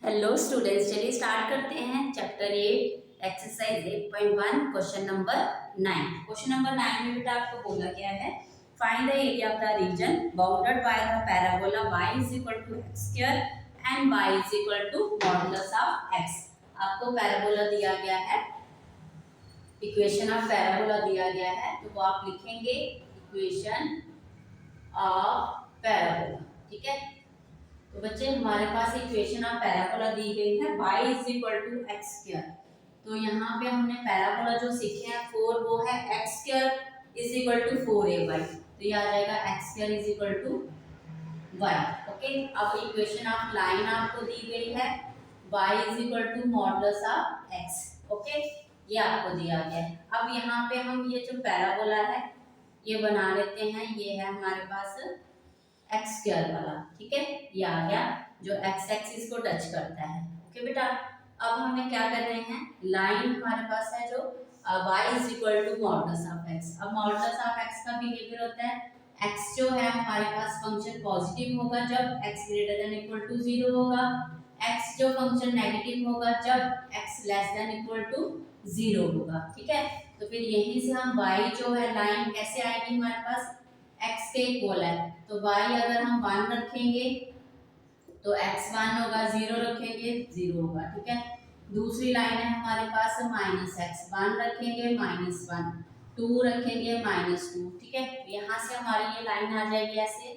Hello students, चलिए start करते हैं chapter 8 exercise 8.1 question number 9। Question number 9 में बेटा आपको बोला गया है find the area of the region bounded by the parabola y is equal to x square and y is equal to modulus of x। आपको parabola दिया गया है, इक्वेशन ऑफ पैराबोला दिया गया है, तो वो आप लिखेंगे इक्वेशन ऑफ पैराबोला। ठीक है, तो बच्चे हमारे पास इक्वेशन ऑफ पैराबोला दी गई है y is equal to x square. तो यहाँ पे हमने पैराबोला जो सीखे हैं 4, वो है x square is equal to 4ay, तो ये आ जाएगा x square is equal to y। Okay, अब इक्वेशन ऑफ लाइन आपको दी गई है y is equal to modulus of x। Okay, ये आपको दिया गया है। अब यहाँ पे हम ये जो पैराबोला है ये बना लेते हैं, ये है हमारे पास एक्स स्क्वायर वाला। ठीक है, ये आ गया जो एक्स एक्सिस को टच करता है। ओके बेटा, अब हमें क्या कर रहे हैं, लाइन हमारे पास है जो y is equal to modulus of x। अब मॉडुलस ऑफ x का बिहेवियर होता है x जो है हमारे पास फंक्शन पॉजिटिव होगा जब x greater than equal to 0 होगा, x जो फंक्शन नेगेटिव होगा जब x less than equal to 0 होगा। ठीक है, तो फिर यहीं से हम y जो है लाइन कैसे आएगी हमारे पास x के इक्वल है, तो y अगर हम 1 रखेंगे तो x 1 होगा, 0 रखेंगे 0 होगा। ठीक है, दूसरी लाइन है हमारे पास माइनस एक्स, 1 रखेंगे माइनस 1, 2 रखेंगे माइनस 2। ठीक है, यहाँ से हमारी ये लाइन आ जाएगी ऐसे।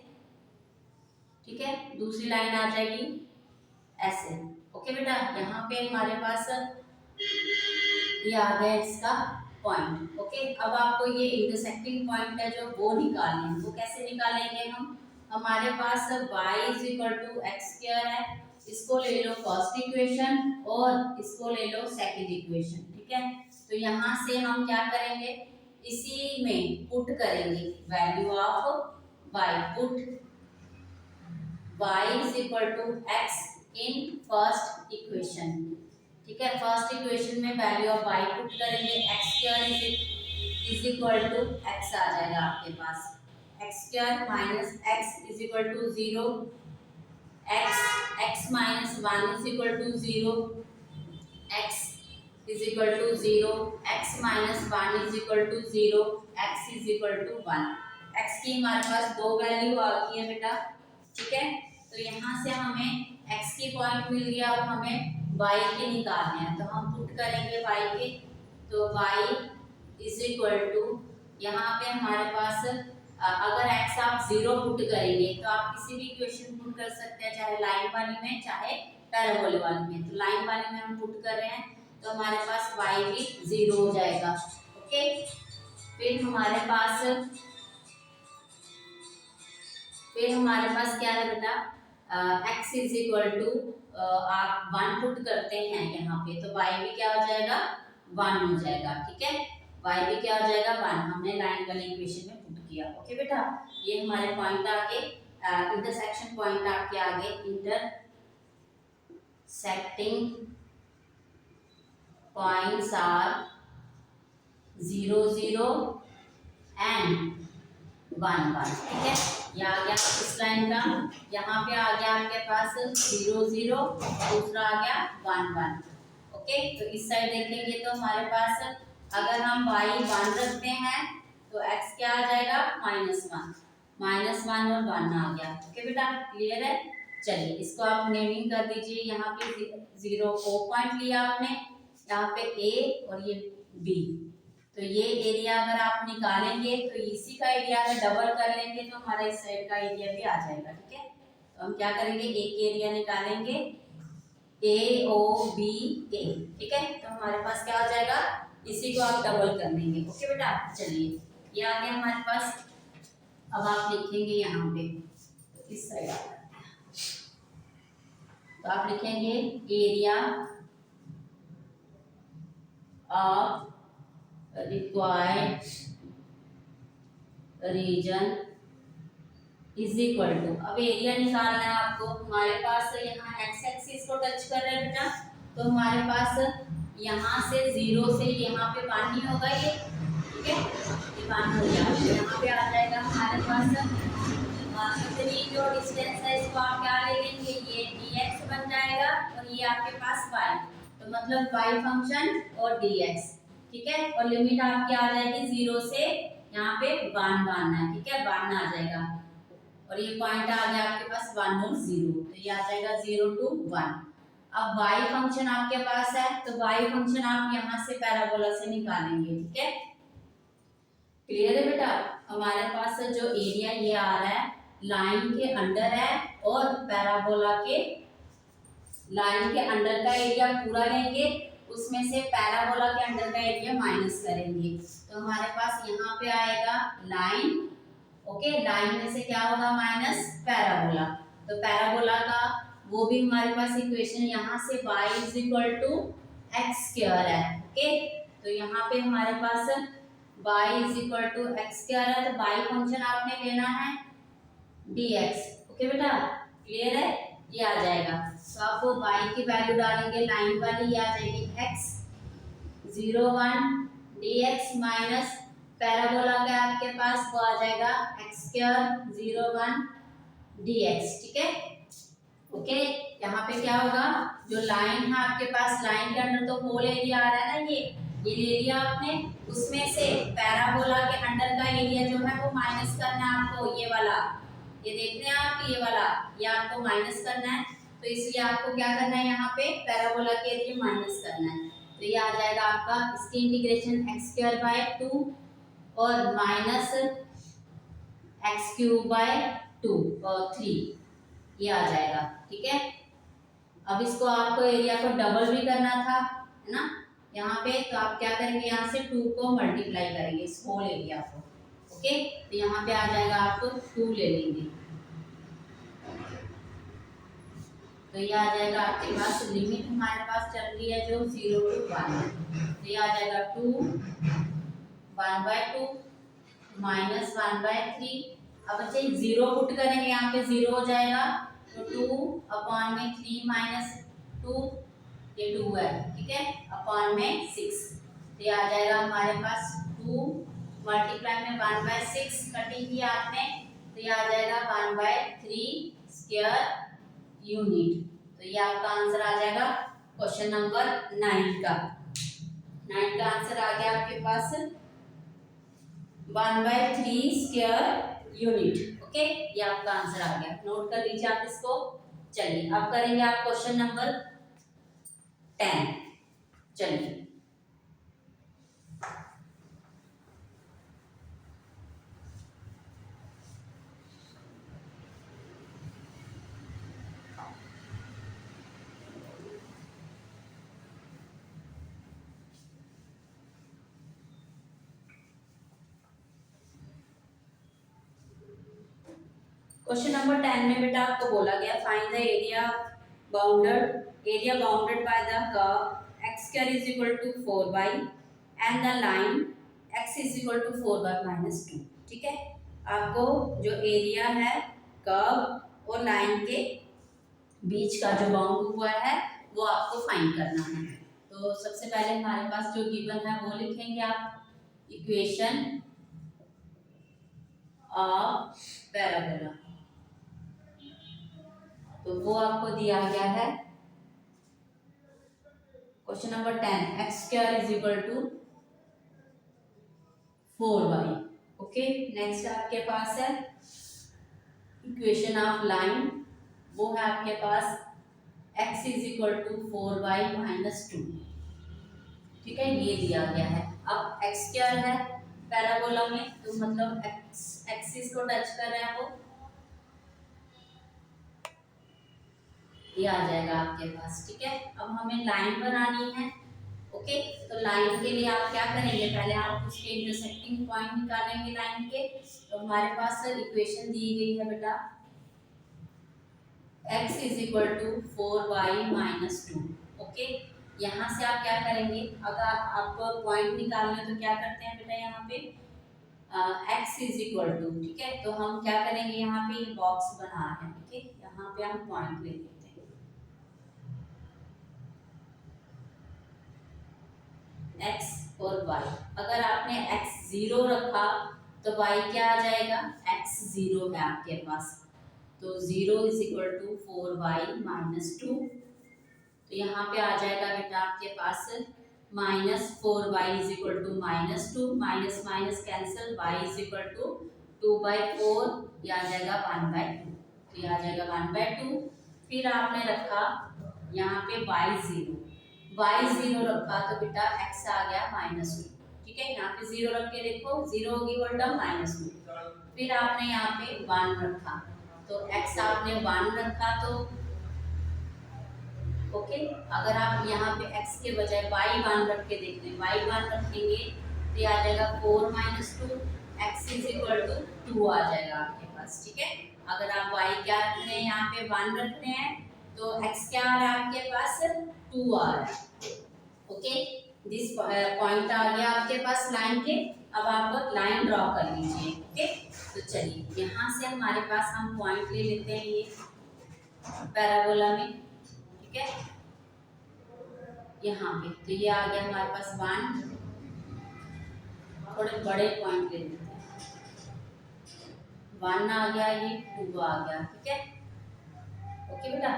ठीक है, दूसरी लाइन आ जाएगी ऐसे। ओके बेटा, यहाँ पे हमारे पास ये आ गया इसका पॉइंट। ओके, अब आपको ये इंटरसेक्टिंग पॉइंट है जो वो निकालना है। वो कैसे निकालेंगे हम, हमारे पास y is equal to x square है, इसको ले लो फर्स्ट इक्वेशन और इसको ले लो सेकंड इक्वेशन। ठीक है, तो यहाँ से हम क्या करेंगे, इसी में पुट करेंगे value of y, put y is equal to x in first equation. ठीक है, फर्स्ट इक्वेशन में वैल्यू ऑफ y पुट करेंगे, x square is equal to x आ जाएगा आपके पास, x square minus x is equal to 0, x minus 1 is equal to 0, x is equal to 0, x minus 1 is equal to 0, x is equal to 1। x की हमारे पास दो value आ गई है बेटा। ठीक है, तो यहाँ से हमें x की पॉइंट मिल गया, अब हमें y के निकालने हैं, तो हम पुट करेंगे y के, तो y इज इक्वल टू, यहाँ पे हमारे पास अगर x आप 0 पुट करेंगे तो आप किसी भी इक्वेशन पुट कर सकते हैं, चाहे लाइन वाली में चाहे पैराबोला वाली में। तो लाइन वाली में हम पुट कर रहे हैं तो हमारे पास y भी 0 हो जाएगा। ओके, फिर हमारे पास क्या है बेटा, x इज इक्वल टू आप 1 पुट करते हैं यहाँ पे, तो y भी क्या हो जाएगा 1 हो जाएगा। ठीक है, y भी क्या हो जाएगा 1, हमने लाइन वाली इक्वेशन में पुट किया। ओके बेटा, ये हमारे पॉइंट आगे इंटरसेक्शन पॉइंट आपके आगे, इंटरसेक्टिंग पॉइंट्स आर 0 0 एंड 1 1। ठीक है, ये आ गया इस लाइन का, यहाँ पे आ गया आपके पास 0 0, दूसरा आ गया 1 1। ओके, तो इस साइड देखेंगे तो हमारे पास अगर हम y 1 रखते हैं तो x क्या आ जाएगा -1 और 1 आ गया। ओके बेटा, क्लियर है। चलिए इसको आप नेमिंग कर दीजिए, यहाँ पे 0 को पॉइंट लिया आपने, यहाँ पे a और ये b, तो ये एरिया अगर आप निकालेंगे तो इसी का एरिया अगर डबल कर लेंगे तो हमारा इस साइड का एरिया भी आ जाएगा। ठीक है, तो हम क्या करेंगे, एक एरिया निकालेंगे AOBA। ठीक है, तो हमारे पास क्या हो जाएगा, इसी को आप डबल कर लेंगे। ओके बेटा, चलिए ये आ गया हमारे पास। अब आप लिखेंगे यहाँ पे, तो इस साइड आ जाता है, तो आप लिखेंगे area of required region is equal to, अब एरिया निकालना है आपको। हमारे पास यहाँ एक्स एक्सिस को टच कर रहे हैं बेटा, तो हमारे पास यहाँ से 0 से यहाँ पे 1 नहीं होगा ये। ठीक है, ये 1 हो गया, यहाँ पे आ जाएगा हमारे पास इतनी जो डिस्टेंस है इसको आप क्या ले लेंगे, ये dx बन जाएगा और ये आपके पास y, तो मतलब y फंक्शन और dx, ठीक है। और लिमिट आपकी आ जाएगी 0 से यहाँ पे 1 बांधना है, ठीक है, बांधना आ जाएगा। और ये पॉइंट आ गया आपके पास 1 और 0, तो ये आ जाएगा 0 to 1। अब y फंक्शन आपके पास है, तो y फंक्शन आप यहाँ से पैराबोला से निकालेंगे, ठीक है। क्लियर है बेटा? हमारे पास जो एरिया ये आ रहा है लाइन के अंडर है, और पैराबोला के लाइन के अंडर का एरिया पूरा लेंगे, उसमें से पैराबोला के अंडर का एरिया माइनस करेंगे, तो हमारे पास यहाँ पे आएगा लाइन, ओके, लाइन में से क्या होगा माइनस पैराबोला, तो पैराबोला का वो भी हमारे पास इक्वेशन यहाँ से y is equal to x square है, ओके। तो यहाँ पे हमारे पास y is equal to x square है, तो y फंक्शन आपने लेना है dx, ओके बेटा, क्लियर है, ये आ जाएगा। तो आपको y की वैल्यू डालेंगे लाइन वाली, ये आ जाएगी x 0 1 dx माइनस पैराबोला का आपके पास वो आ जाएगा x स्क्वायर 0 1 dx, ठीक है, ओके। यहाँ पे क्या होगा, जो लाइन है आपके पास, लाइन के अंदर तो होल एरिया आ रहा है ना, ये ले लिया आपने, उसमें से पैराबोला के अंदर का एरिया जो है वो माइनस करना है आपको, ये वाला, ये देख रहे हैं आप, ये वाला, ये आपको माइनस करना है, तो इसलिए आपको क्या करना है, यहाँ पे पैराबोला के एरिया माइनस करना है, तो ये आ जाएगा आपका, इसकी इंटीग्रेशन x स्क्वायर बाय 2 और माइनस एक्स क्यूब बाय 2 और 3, ये आ जाएगा, ठीक है। अब इसको आपको एरिया को डबल भी करना था, है ना, यहाँ पे, तो आप क्या करेंगे, यहाँ से 2 को मल्टीप्लाई करेंगे इस होल एरिया को, ओके, तो यहाँ पे आ जाएगा, आपको 2 ले लेंगे, तो ये आ जाएगा आपके पास, लिमिट हमारे पास चल रही है जो 0 to 1 है, तो ये आ जाएगा 2 1/2 माइनस 1/3। अब बच्चे 0 पुट करेंगे, यहाँ पे 0 हो जाएगा, तो 2/3 माइनस 2, ये 2 है, ठीक है, अपॉन में 6, तो ये आ जाएगा हमारे पास 2 मल्टीप्लाई में 1/6 कटिंग किया आपने, तो ये आ जाएगा 1/3 स्क्वायर यूनिट, तो ये आपका आंसर आ जाएगा क्वेश्चन नंबर 9 का। 9 का आंसर आ गया आपके पास 1/3 स्क्वायर यूनिट, ओके, ये आपका आंसर आ गया, नोट कर लीजिए आप इसको। चलिए अब करेंगे आप क्वेश्चन नंबर 10, चलिए क्वेश्चन नंबर 10 में बेटा आपको बोला गया find the area bounded by the curve x square is equal to 4y and the line x is equal to 4y-2, ठीक है। आपको जो एरिया है कर्व और लाइन के बीच का जो बाउंड हुआ है वो आपको फाइंड करना है। तो सबसे पहले हमारे पास जो गिवन है वो लिखेंगे आप, इक्वेशन ऑफ पैराबोला, तो वो आपको दिया गया है question number 10 x square is equal to 4y, okay. Next आपके पास है इक्वेशन ऑफ लाइन, वो है आपके पास x is equal to 4y-2, ठीक है, ये दिया गया है। अब x स्क्वायर है पैराबोला में, तो मतलब एक्सिस को टच कर रहे हैं वो, ये आ जाएगा आपके पास, ठीक है। अब हमें लाइन बनानी है, ओके, तो लाइन के लिए आप क्या करेंगे, पहले आप उसके इंटरसेक्टिंग पॉइंट निकालेंगे लाइन के, तो हमारे पास इक्वेशन दी गई है बेटा x is equal to 4y-2, okay. यहाँ से आप क्या करेंगे, अगर आपको पॉइंट निकालना है तो क्या करते हैं बेटा, यहाँ पे x इज इक्वल टू, ठीक है, तो हम क्या करेंगे, यहाँ पे बॉक्स बना रहे हैं, ओके, यहाँ पे हम पॉइंट ले लेते हैं x और y। अगर आपने x 0 रखा तो y क्या आ जाएगा, x 0 है आपके पास, तो 0 इज इक्वल टू 4y-2, तो यहाँ पे आ जाएगा बेटा आपके पास -4y is equal to -2, minus minus cancel, y is equal to 2/4, ये आ जाएगा 1/2, तो ये आ जाएगा 1/2। फिर आपने रखा यहाँ पे y0 रखा तो बेटा x आ गया -2, ठीक है। यहाँ पे 0 रख के देखो, 0 होगी वो टर्म -2। फिर आपने यहाँ पे 1 रखा तो x आपने 1 रखा तो ओके। अगर आप यहाँ पे x के बजाय y1 रख के देखते हैं, y1 रखेंगे तो ये आ जाएगा 4 - 2, x इज इक्वल टू 2 आ जाएगा आपके पास, ठीक है। अगर आप y क्या रख रहे हैं, यहाँ पे 1 रख रहे हैं तो x क्या आ रहा है आपके पास, 2 आ रहा है, ओके। दिस पॉइंट आ गया आपके पास लाइन के। अब आप लाइन ड्रॉ कर लीजिए, ओके। तो चलिए यहाँ से हमारे पास हम पॉइंट ले लेते हैं ये पैराबोला में, ठीक है। यहाँ पे तो ये आ गया हमारे पास 1, थोड़े बड़े पॉइंट ले लेते हैं, 1 आ गया, ये 2 आ गया, ठीक है, ओके बेटा।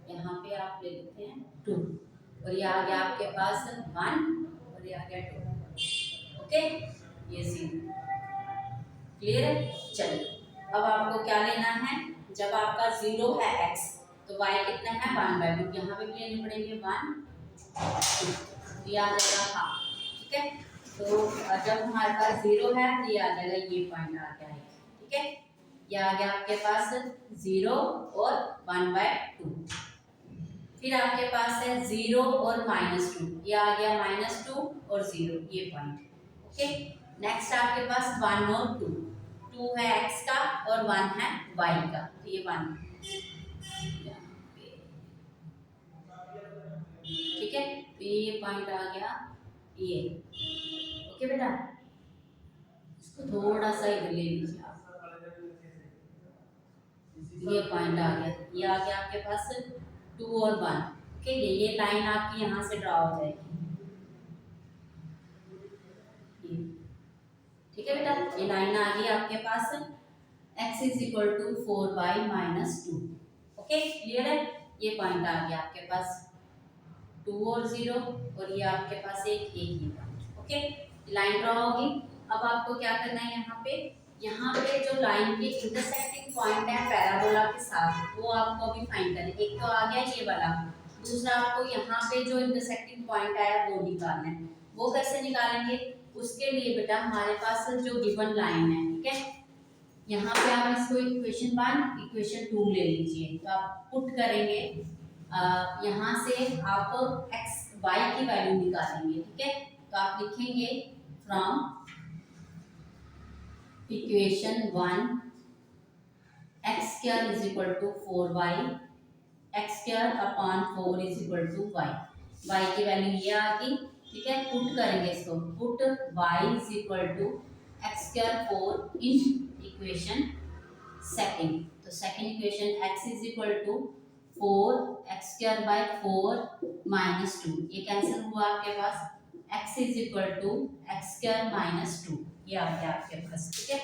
यहाँ पे आप ले लेते हैं 2 और ये आ गया आपके पास 1 और ये आ गया 2, ओके। ये 0 क्लियर है। चलिए अब आपको क्या लेना है, जब आपका 0 है x तो y कितना है 1/2, यहाँ पे भी लेने पड़ेंगे 1, ये आ जाएगा हाफ, ठीक है। तो जब हमारे पास 0 है तो ये आ जाएगा, ये पॉइंट आ गया है, ठीक है। ये आ गया आपके पास 0 और 1/2। फिर आपके पास है 0 और -2, ये आ गया -2 और 0, ये पॉइंट, ओके। नेक्स्ट आपके पास 1 और 2 है x का और 1 है y का, तो ये 1, ठीक है। तो ये पॉइंट आ गया ये, ओके बेटा। इसको थोड़ा सा इधर ले लीजिए आप, ये पॉइंट आ गया, ये आ गया आपके पास 2 और 1, ओके। ये लाइन आपकी यहाँ से ड्रॉ हो जाएगी, ठीक है बेटा। ये लाइन आ गई आपके पास, x is equal to 4y - 2, okay clear है। ये पॉइंट आ गया आपके पास 2 और 0 और ये आपके पास एक ही पॉइंट, ओके। लाइन ड्रॉ होगी। अब आपको क्या करना है, यहाँ पे जो लाइन के इंटरसेक्टिंग पॉइंट है पैराबोला के साथ, वो आपको अभी फाइंड करना है। एक तो आ गया ये वाला, दूसरा आपको यहाँ पे जो इंटरसेक्टिंग पॉइंट आया वो निकालना है। वो कैसे निकालेंगे, उसके लिए बेटा हमारे पास जो गिवन लाइन है, ठीक है, यहाँ पे आप इसको इक्वेशन 1 इक्वेशन 2 ले लीजिए, तो आप पुट करेंगे, यहाँ से आप x y की वैल्यू निकालेंगे, ठीक है। तो आप लिखेंगे from equation 1 x square is equal to 4y, x square upon 4 is equal to y, y की वैल्यू ये आ गई, ठीक है। पुट करेंगे इसको, put y is equal to x square 4 in equation second, तो second equation x is equal to 4 x square by 4 minus 2, ये कैंसिल हुआ आपके पास, x is equal to x square minus 2, ये आ गया आपके पास, ठीक है।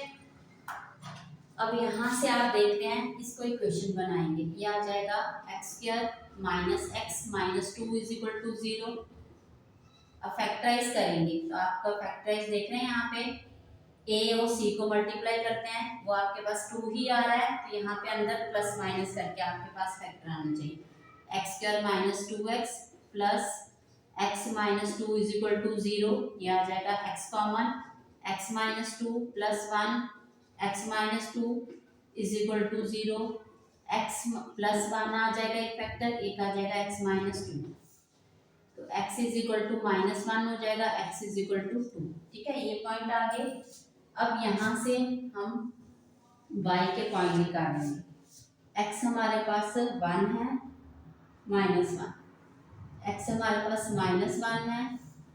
अब यहाँ से आप देखते हैं, इसको इक्वेशन बनाएंगे, ये आ जाएगा x square minus x minus 2 is equal to 0। अब फैक्टराइज करेंगे, तो आपका फैक्टराइज देख रहे हैं, यहाँ पे a और c को मल्टीप्लाई करते हैं, वो आपके पास 2 ही आ रहा है, तो यहाँ पे अंदर प्लस माइनस करके आपके पास फैक्टर आना चाहिए, x square minus 2x plus x minus 2 is equal to 0, ये आ जाएगा x common, x minus 2 plus 1 x minus 2 is equal to 0, x plus 1 आ जाएगा एक फैक्टर, एक आ जाएगा x माइनस 2, तो x इज इक्वल टू -1 हो जाएगा, x इज इक्वल टू 2, ठीक है। ये पॉइंट आ गए। अब यहाँ से हम y के पॉइंट निकालेंगे, x हमारे पास 1 है, -1, x हमारे पास -1 है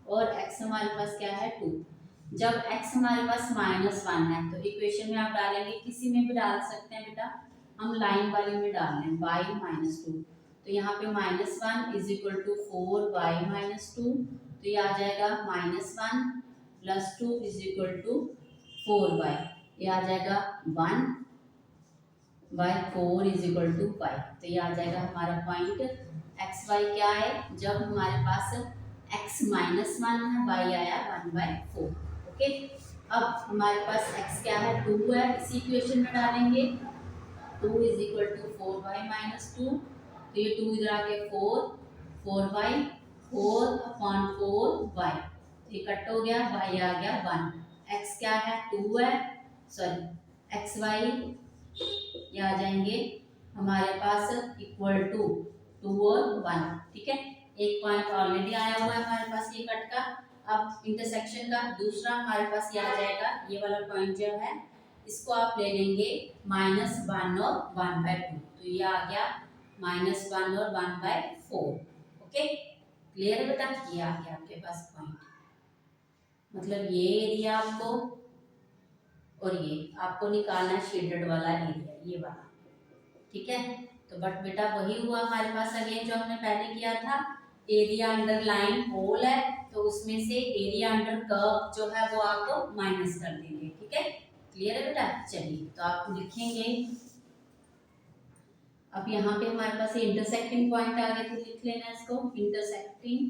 और x हमारे पास क्या है 2। जब x हमारे पास -1 है तो इक्वेशन में आप डालेंगे, किसी में भी डाल सकते हैं बेटा, हम लाइन वाले में डाल रहे हैं y - 2, तो यहाँ पे -1 इज इक्वल टू 4y - 2, तो ये आ जाएगा -1 plus 2 is equal to 4y, ये आ जाएगा 1/4 इज इक्वल टू 5, तो ये आ जाएगा हमारा पॉइंट एक्स वाई क्या है, जब हमारे पास x -1 है, y आया 1/4। ओके, अब हमारे पास x क्या है, 2 है, इसी इक्वेशन में डालेंगे 2 = 4y - 2, तो ये 2 इधर आ गया 4y 4/4y, तो ये कट हो गया, y आ गया 1, x क्या है 2 है, सॉरी एक्स वाई ये आ जाएंगे हमारे पास इक्वल टू 2 और 1। ठीक है, एक पॉइंट ऑलरेडी आया हुआ है हमारे पास ये कट का। अब इंटरसेक्शन का दूसरा हमारे पास ये आ जाएगा, ये वाला पॉइंट जो है इसको आप ले लेंगे -1 और 1/2, तो ये आ गया -1 और 1/4। ओके, क्लियर है बेटा, ये आ गया आपके पास पॉइंट, मतलब ये एरिया आपको और ये आपको निकालना है शेडेड वाला एरिया, ये वाला। ठीक है, तो बट बेटा वही हुआ हमारे पास अगेन जो हमने पहले किया था, एरिया अंडर लाइन होल है, तो उसमें से एरिया अंडर कर्व जो है वो आपको माइनस कर देंगे। ठीक है, क्लियर है बेटा, चलिए तो आप लिखेंगे, अब यहाँ पे हमारे पास इंटरसेक्टिंग पॉइंट आ गए थे, लिख लेना इसको, इंटरसेक्टिंग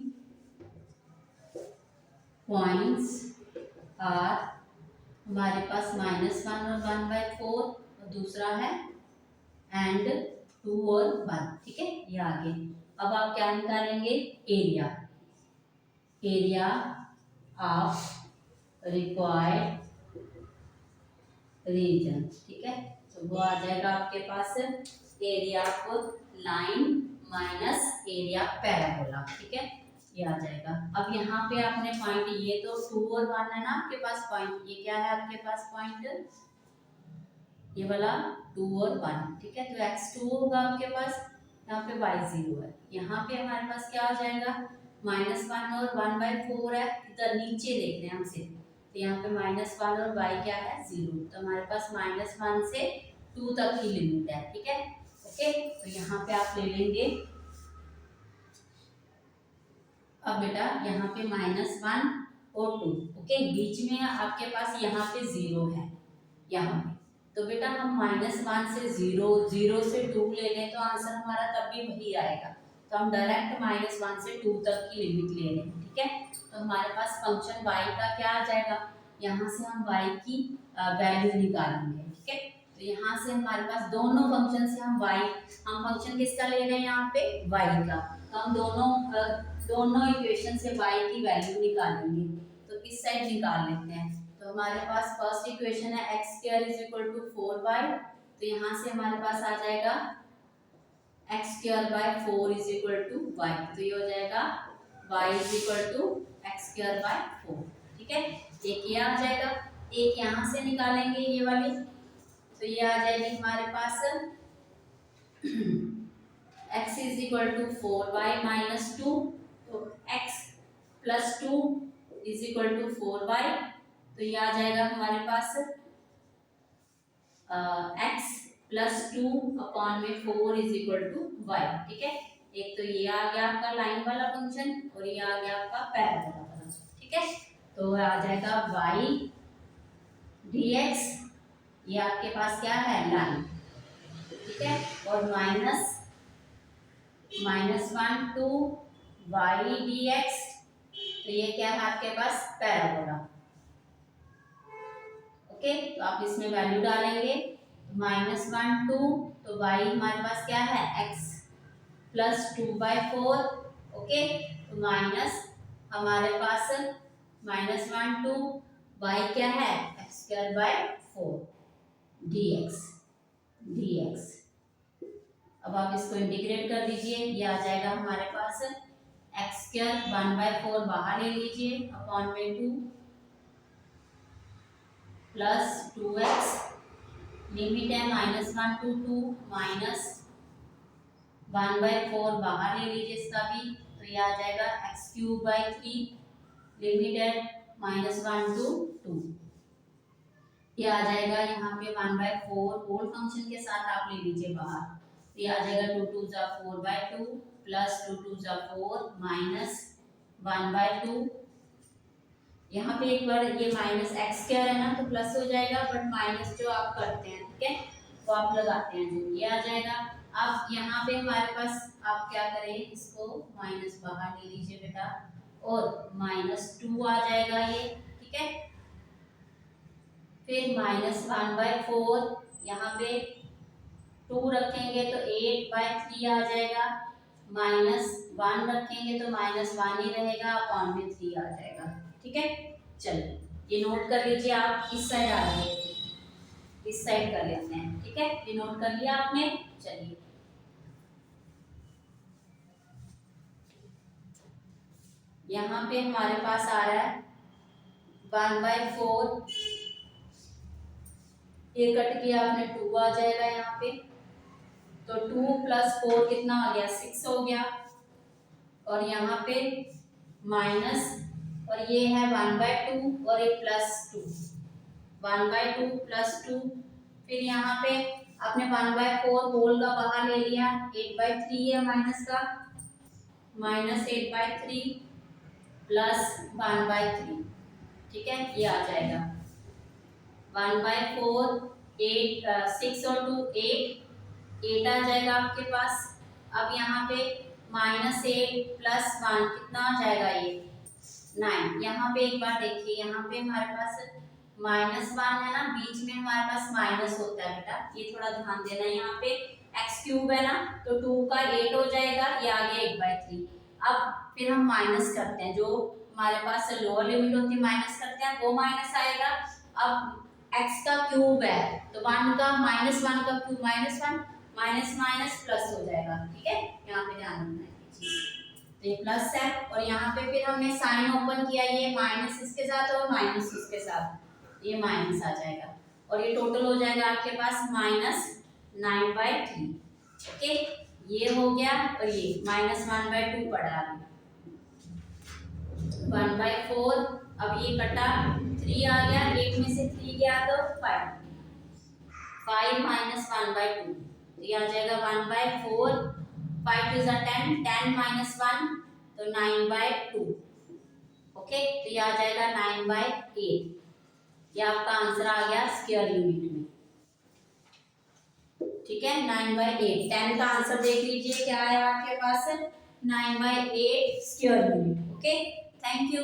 पॉइंट्स आर हमारे पास -1 और 1/4 और दूसरा है एंड 2 और 1। ठीक है, ये आगे अब आप क्या निकालेंगे, area, area of required region. ठीक है, तो वो आ जाएगा आपके पास area of line minus area parabola. ठीक है, ये आ जाएगा। अब यहाँ पे आपने पॉइंट, ये तो 2 और 1 है ना आपके पास पॉइंट, ये क्या है आपके पास पॉइंट, ये वाला 2 और 1। ठीक है, तो x2 होगा आपके पास, यहाँ पे y0 है, यहाँ पे हमारे पास क्या आ जाएगा -1 और 1/4 है, इधर नीचे देख रहे हैं हमसे, तो यहाँ पे -1 और y क्या है 0, तो हमारे पास -1 से 2 तक की लिमिट है। ठीक है, ओके, तो यहाँ पे आप ले लेंगे, अब बेटा यहाँ पे -1 और 2, ओके, बीच में आपके पास यहाँ पे 0 है, यहाँ पे, तो बेटा हम -1 से 0, 0 से 2 ले लें तो आंसर हमारा तब भी वही आएगा, तो हम डायरेक्ट -1 से 2 तक की लिमिट ले लें। ठीक है, तो हमारे पास फंक्शन y का क्या आ जाएगा, यहाँ से हम y की वैल्यू निकालेंगे। ठीक है, तो यहाँ से हमारे पास दोनों फंक्शन से हम फंक्शन किसका ले रहे हैं यहाँ पे y का, तो हम दोनों इक्वेशन से y की वैल्यू निकालेंगे, तो इस साइड निकाल लेते हैं। तो हमारे पास फर्स्ट इक्वेशन है x² = 4y, तो यहाँ से हमारे पास आ जाएगा x² / 4 = y, तो ये हो जाएगा y = x² / 4। ठीक है, एक ये आ जाएगा, एक यहाँ से निकालेंगे ये वाली, तो ये आ जाएगी हमारे पास x = 4y - 2, तो x + 2 = 4y, तो ये आ जाएगा हमारे पास x + 2/4 = y। ठीक है, एक तो ये आ गया आपका लाइन वाला फंक्शन और ये आ गया आपका पैराबोला वाला। ठीक है, तो आ जाएगा y dx, ये आपके पास क्या है लाइन। ठीक है, और -1 to y dx, तो ये क्या है आपके पास पैराबोला। ओके, तो आप इसमें वैल्यू डालेंगे, -1 2, तो y हमारे पास क्या है x + 2/4। ओके, तो माइनस हमारे पास -1 2 y क्या है x² / 4 dx। अब आप इसको इंटीग्रेट कर दीजिए, ये आ जाएगा हमारे पास x² 1/4 बाहर ले लीजिए, अपॉन में 2 प्लस 2x, लिमिट है -1 to 2, -1/4 बाहर ले लीजिए इसका भी, तो ये आ जाएगा x³ / 3, लिमिट है -1 to 2, ये आ जाएगा यहाँ पे 1/4 होल फंक्शन के साथ आप ले लीजिए बाहर, तो ये आ जाएगा 2 2 = 4/2 प्लस 2 2 = 4 -1/2। यहाँ पे एक बार ये -x² है ना, तो प्लस हो जाएगा, बट माइनस जो आप करते हैं, ठीक है, वो आप लगाते हैं जो, ये आ जाएगा अब यहाँ पे हमारे पास आप क्या करें, इसको माइनस बाहर ले लीजिए बेटा, और -2 आ जाएगा ये, ठीक है। फिर -1/4, यहाँ पे 2 रखेंगे तो 8/3 आ जाएगा, -1 रखेंगे तो -1 ही रहेगा, अपॉन में 3 आ जाएगा, ठीक है। चलिए ये नोट कर लीजिए आप, इस साइड आ जाइए, इस साइड कर लेते हैं, ठीक है। ये नोट कर लिया आपने। चलिए यहाँ पे हमारे पास आ रहा है 1/4, ये कट किया आपने, 2 आ जाएगा यहाँ पे, तो 2 + 4 कितना आ गया, 6 हो गया। और यहाँ पे माइनस, और ये है 1/2 और एक +2, 1/2 +2। फिर यहाँ पे आपने 1/4 होल का बाहर ले लिया, 8/3 है माइनस का, -8/3 + 1/3, ठीक है। ये आ जाएगा 1/4, 8, 6 और 2 8 आ जाएगा आपके पास। अब यहाँ पे -8 + 1 कितना आ जाएगा, ये 9। यहाँ पे एक बार देखिए, यहाँ पे हमारे पास -1 है ना, बीच में हमारे पास माइनस होता है बेटा, ये थोड़ा ध्यान देना। यहाँ पे x³ है ना, तो 2 का 8 हो जाएगा, ये आ गया 8/3। अब फिर हम माइनस करते हैं, जो हमारे पास लोअर लिमिट होती है माइनस करते हैं, वो माइनस आएगा। अब x का क्यूब है तो 1 का -1 का क्यूब -1, माइनस माइनस प्लस हो जाएगा, ठीक है। यहाँ पे ध्यान रखना है, तो ये प्लस है। और यहाँ पे फिर हमने साइन ओपन किया, ये माइनस इसके साथ और माइनस इसके साथ, ये माइनस आ जाएगा, और ये टोटल हो जाएगा आपके पास -9/3, ओके। ये हो गया, और ये -1/2 पड़ा, 1/4। अब ये कटा, 3 आ गया, 8 में से 3 गया तो 5, 5 - 1/2, तो ये आ जाएगा 1/4, 5 2 10, 10 - 1 तो 9/2, ओके। तो ये आ जाएगा 9/8, ये आपका आंसर आ गया स्क्वायर यूनिट में, ठीक है। 9/8, 10 का आंसर देख लीजिए क्या है आपके पास, 9/8 square unit, okay. Thank you.